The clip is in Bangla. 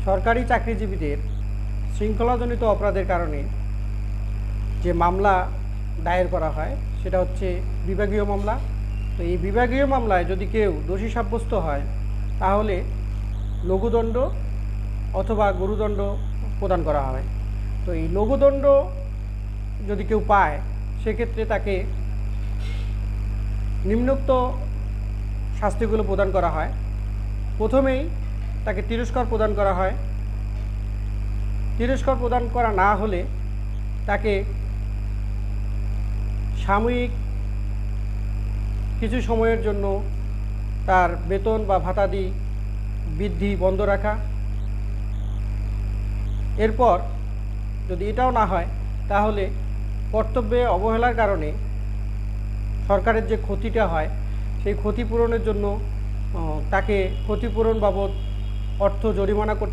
সরকারি চাকরিজীবীদের শৃঙ্খলাজনিত অপরাধের কারণে যে মামলা দায়ের করা হয় সেটা হচ্ছে বিভাগীয় মামলা। তো এই বিভাগীয় মামলায় যদি কেউ দোষী সাব্যস্ত হয় তাহলে লঘুদণ্ড অথবা গুরুদণ্ড প্রদান করা হয়। তো এই লঘুদণ্ড যদি কেউ পায় সেক্ষেত্রে তাকে নিম্নোক্ত শাস্তিগুলো প্রদান করা হয়। প্রথমেই তাকে তিরস্কার প্রদান করা হয়। তিরস্কার প্রদান করা না হলে তাকে সাময়িক কিছু সময়ের জন্য তার বেতন বা ভাতাদি বৃদ্ধি বন্ধ রাখা। এরপর যদি এটাও না হয় তাহলে কর্তব্যে অবহেলার কারণে সরকারের যে ক্ষতিটা হয় সেই ক্ষতিপূরণের জন্য তাকে ক্ষতিপূরণ বাবদ অর্থ জরিমানা করতে